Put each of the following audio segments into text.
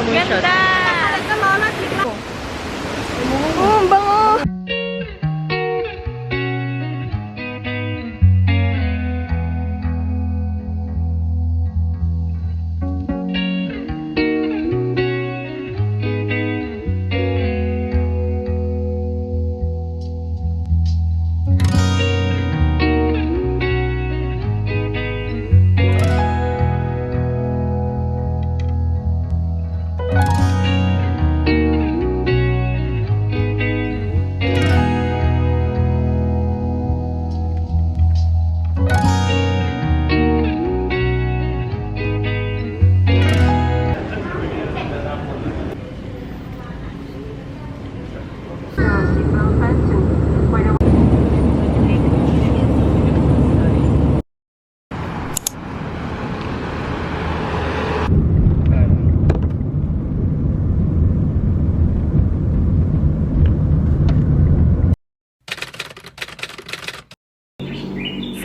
moonshot. Ganda! Oh, ang bango!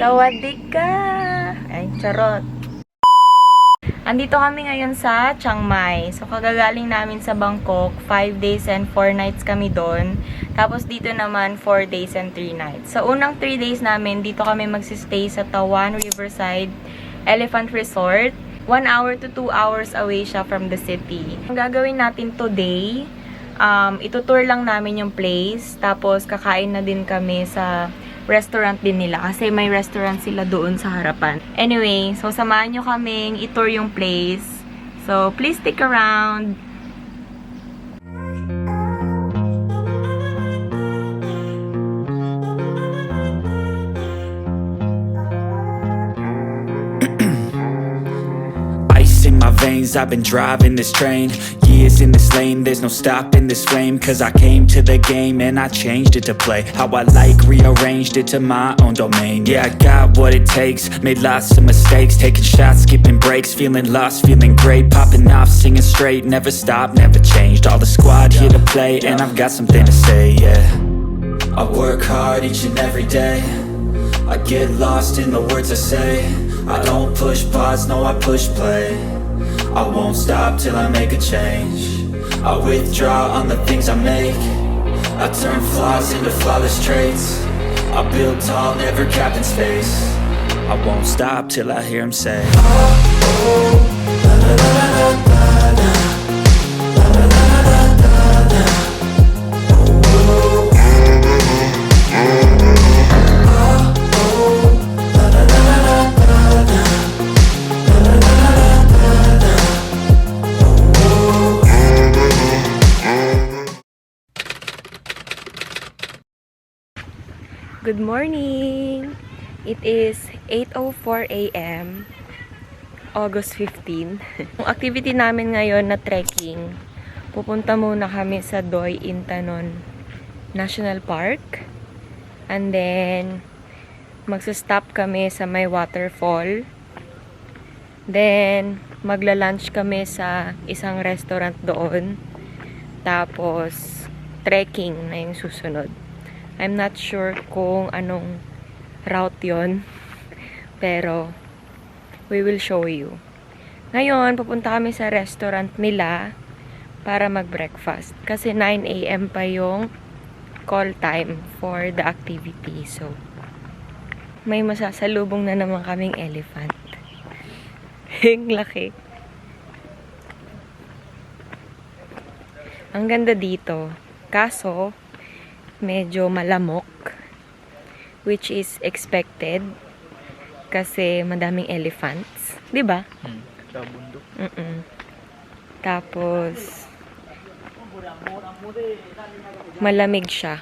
Sawadee ka! Ay, charot. Andito kami ngayon sa Chiang Mai. So, kagagaling namin sa Bangkok. 5 days and 4 nights kami doon. Tapos dito naman, 4 days and 3 nights. Sa unang 3 days namin, dito kami magsistay sa Tawan Riverside Elephant Resort. 1 hour to 2 hours away siya from the city. Ang gagawin natin today, itutour lang namin yung place. Tapos, kakain na din kami sa restaurant din nila kasi may restaurant sila doon sa harapan. Anyway, so samahan nyo kaming i-tour yung place. So, please stick around. Ice in my veins, I've been driving this train. Years in this lane, there's no stopping this flame. Cause I came to the game and I changed it to play how I like, rearranged it to my own domain. Yeah, I got what it takes, made lots of mistakes, taking shots, skipping breaks, feeling lost, feeling great, popping off, singing straight, never stopped, never changed. All the squad here to play and I've got something to say, yeah. I work hard each and every day, I get lost in the words I say. I don't push pause, no I push play. I won't stop till I make a change. I withdraw on the things I make. I turn flaws into flawless traits. I build tall, never capped in space. I won't stop till I hear him say, oh, oh, la la la la la la. La la la la la la. Oh, oh, la la la la la la. La la la la la la. Good morning! It is 8:04 a.m. August 15. Ang activity namin ngayon na trekking, pupunta muna kami sa Doi Inthanon National Park. And then, magsa-stop kami sa may waterfall. Then, magla-lunch kami sa isang restaurant doon. Tapos, trekking na yung susunod. I'm not sure kung anong route yon, pero we will show you. Ngayon, pupunta kami sa restaurant nila para mag-breakfast. Kasi 9 a.m. pa yung call time for the activity. So, may masasalubong na naman kaming elephant. Ang laki. Ang ganda dito. Kaso, medyo malamok, which is expected kasi madaming elephants, 'di ba? Sa bundok. Tapos malamig siya.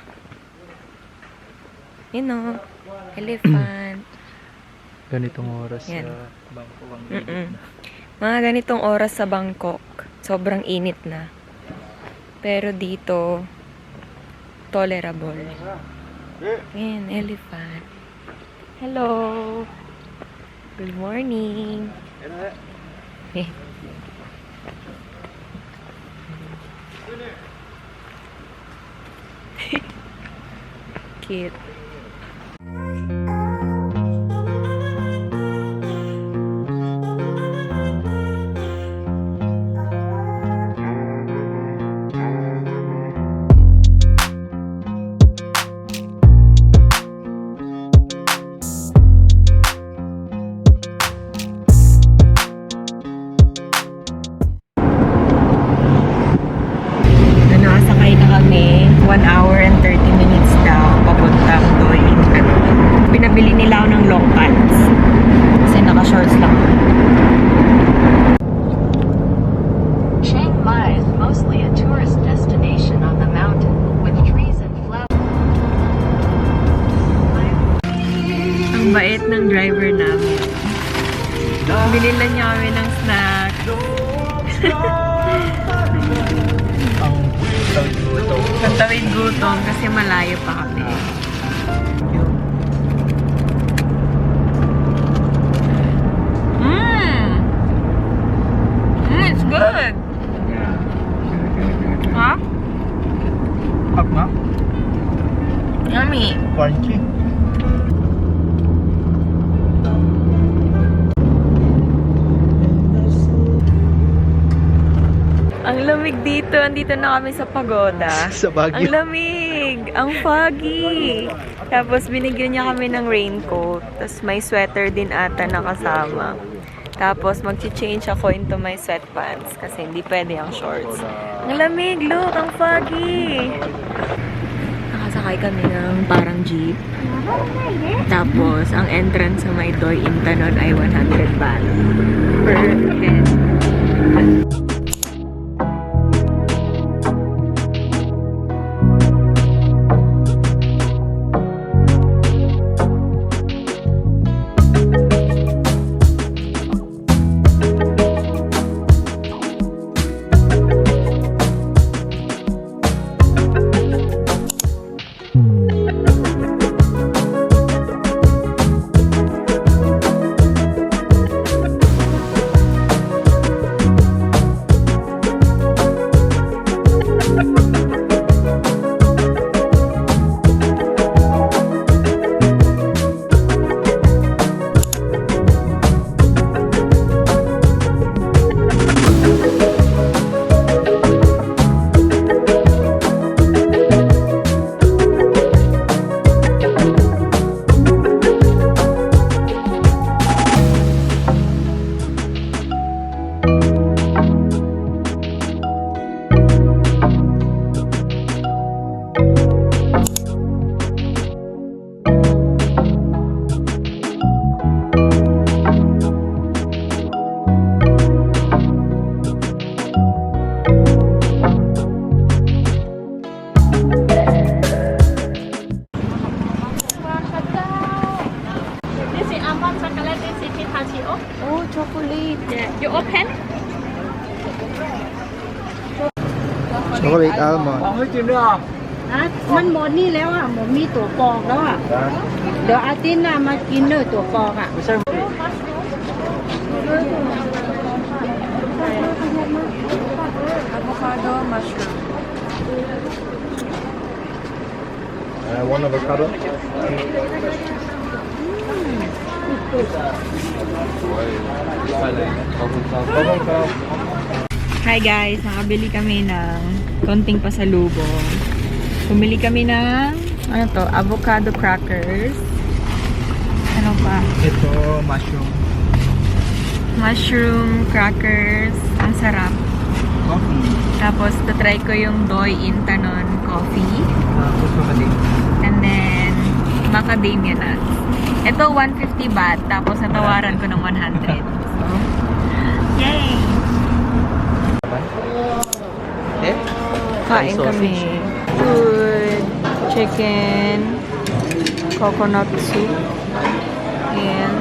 You know, elephant. Ganitong oras Yan. sa Bangkok ang init na. Mga ganitong oras sa Bangkok, sobrang init na. Pero dito tolerable. Ayan, elephant. Hello! Good morning! Cute. Binilan niya kami ng snack. Ang tawid gutom. Pantawid gutom kasi malayo pa kami. It's good. Ha? Hap nga? Yummy. Crunchy. Ang lamig dito. Andito na kami sa pagoda. Sa Baguio. Ang lamig. Ang foggy. Tapos binigyan niya kami ng raincoat. Tapos may sweater din ata na kasama. Tapos mag-change ako into my sweatpants kasi hindi pwede ang shorts. Ang lamig. Look, ang foggy. Nakasakay kami ng parang jeep. Tapos ang entrance sa may Doi Inthanon ay 100 baht per head. Oh, chocolate. Yeah. You open? Chocolate almond. ฮะมันหมดนี่แล้วอ่ะหมดมีตัวปอกแล้วอ่ะ เดี๋ยวอาทิตย์หน้ามากินเนอะตัวปอกอ่ะ Avocado, mushroom. One avocado. Hi guys, nakabili kami ng konting pasalubong. Bumili kami ng, ano to, avocado crackers. Ano pa? Ito, mushroom. Mushroom crackers. Ang sarap. Coffee. Tapos, tatry ko yung Doi Inthanon coffee. Tapos makaling. And then, macadamia nuts. Ito, 150 baht. Tapos, natawaran ko ng 100. So, yay! Eh? Kain kami. Food, chicken, coconut soup, and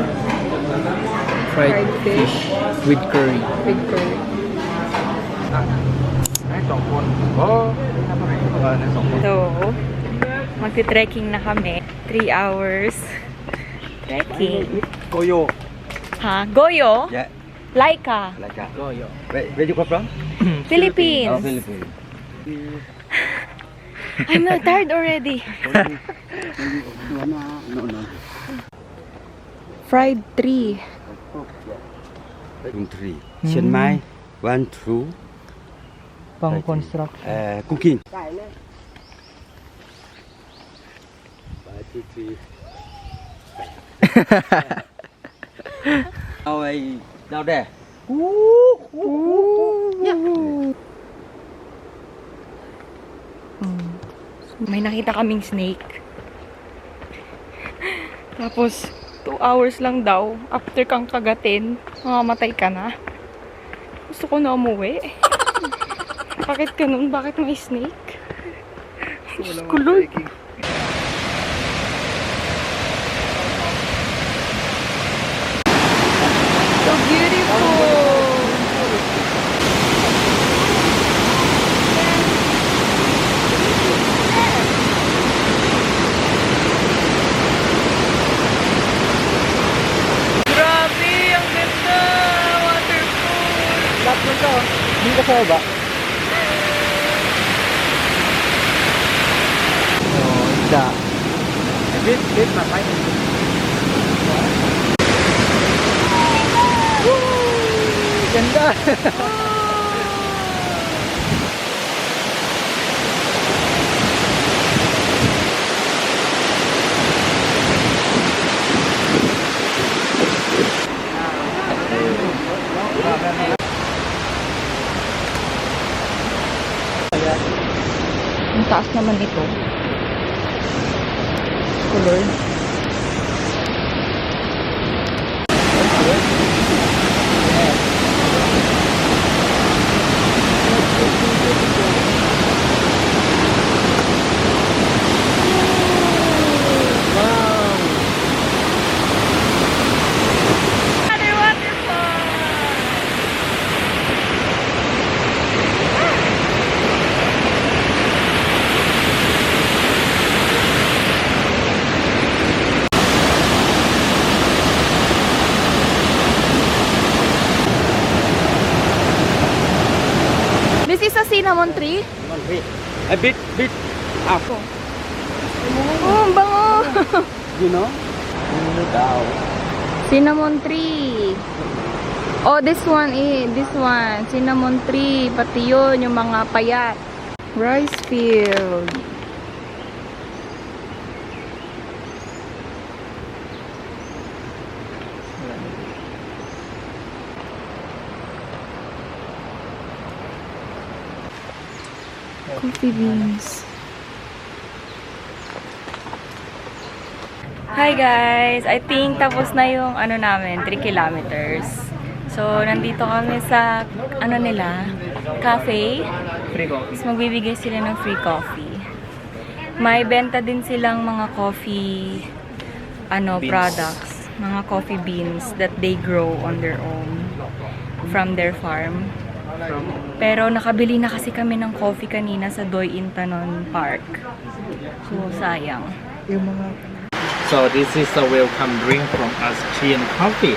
fried fish with curry. with curry. So, magti-trekking na kami. 3 hours. Trekking. Goyo. Ha? Goyo? Yeah, Laika. like that. Goyo. Where you come from? Philippines. Oh, Philippines. I'm not tired already. No. Fried 3. Room 3. Chiang Mai. 1, 2. Pang construction. Cooking. เอาไอ้ดาวแดง May nakita kaming snake. Tapos, 2 hours lang daw. After kang kagatin, mamamatay ka na. Gusto ko na umuwi. Bakit ganun? Bakit may snake? Diyos ko, Lord. So beautiful! Hindi ka sa baba. Oh, isda. Bit, matay. Ganda! Ang taas naman ito. Color. This is a cinnamon tree. A bit up. Oh, ang bango! You know? Daw. Cinnamon tree. Oh, this one. Cinnamon tree. Pati yun, yung mga payat. Rice field. Coffee beans. Hi guys! I think tapos na yung ano namin, 3 kilometers. So, nandito kami sa ano nila, cafe. Free coffee. Tapos magbibigay sila ng free coffee. May benta din silang mga coffee products, mga coffee beans that they grow on their own from their farm. Pero nakabili na kasi kami ng coffee kanina sa Doi Inthanon Park. So, sayang. Yung mga... So this is a welcome drink from us, tea and coffee.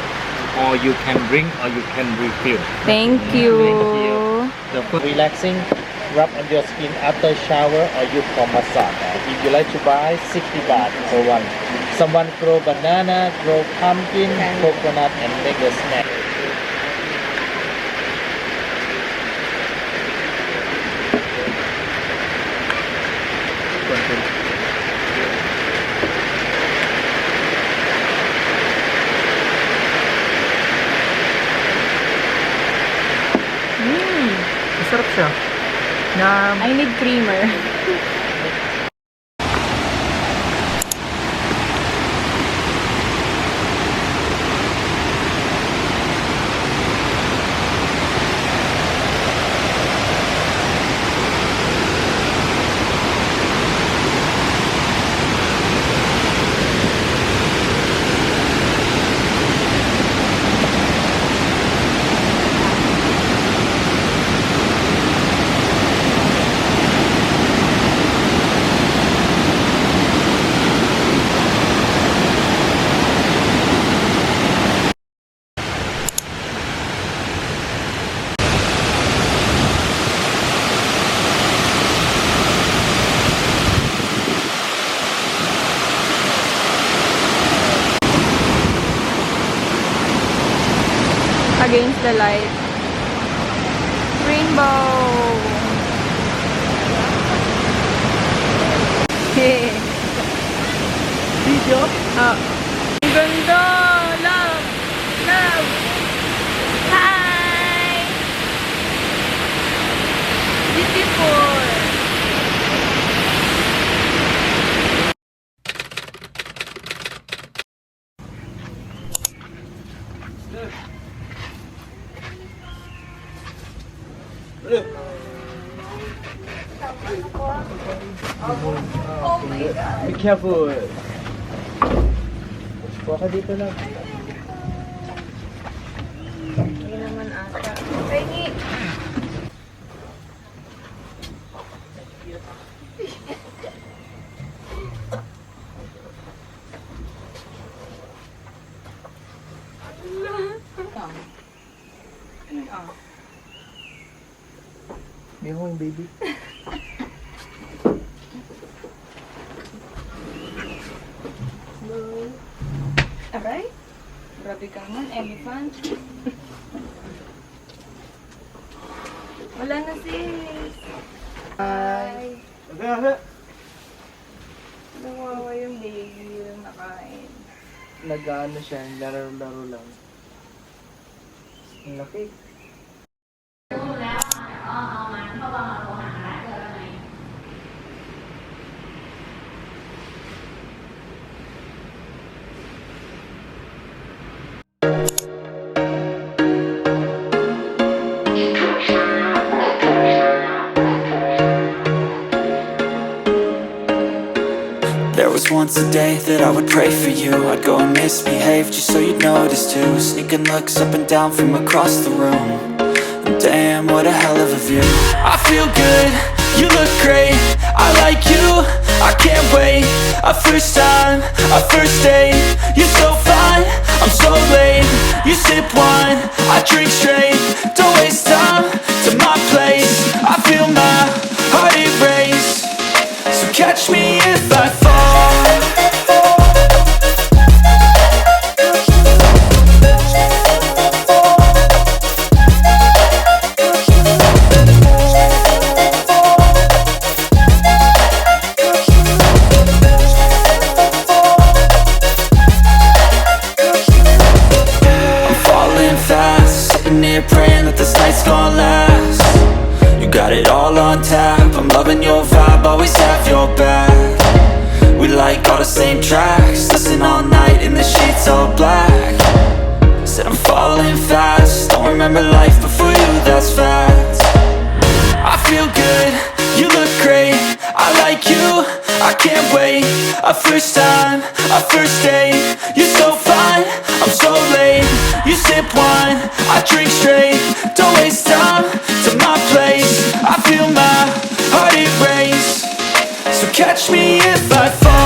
Or you can drink or you can refill. Thank you. Thank you. The food relaxing, rub on your skin after shower or you for massage. If you like to buy, 60 baht for one. Someone grow banana, grow pumpkin, coconut and make a snack. Masarap siya. Na... I need creamer. Against the light. Rainbow! Video? Ah. Ang ganda! Love! Love! Hi! Beautiful! Be careful. Baka dito lang. Hindi naman ata. Pengi! May ako yung baby. Aray? Grabe ka naman, elephant. Wala na sis. Ay. Nawawa yung baby yung nakain. Nag-ano siya, laro-laro lang. Ang laki. There was once a day that I would pray for you. I'd go and misbehave just so you'd notice too. Sneaking looks up and down from across the room. And damn, what a hell of a view. I feel good, you look great, I like you, I can't wait. A first time, a first date. You're so fine, I'm so late. You sip wine, I drink straight. Don't waste time to my place. I feel my heart erase. So catch me if I fall. I'm falling fast, sitting here praying that this night's gonna last. You got it all on tap, I'm loving your vibe, always have your back. We like all the same tracks, listen all night in the sheets all black. Said I'm falling fast, don't remember life before you, that's fact. I feel good, you look great, I like you, I can't wait. A first time, a first date. You're so fine, I'm so late. You sip wine, I drink straight. Don't waste time to my place. I feel my heart erase. So catch me if I fall.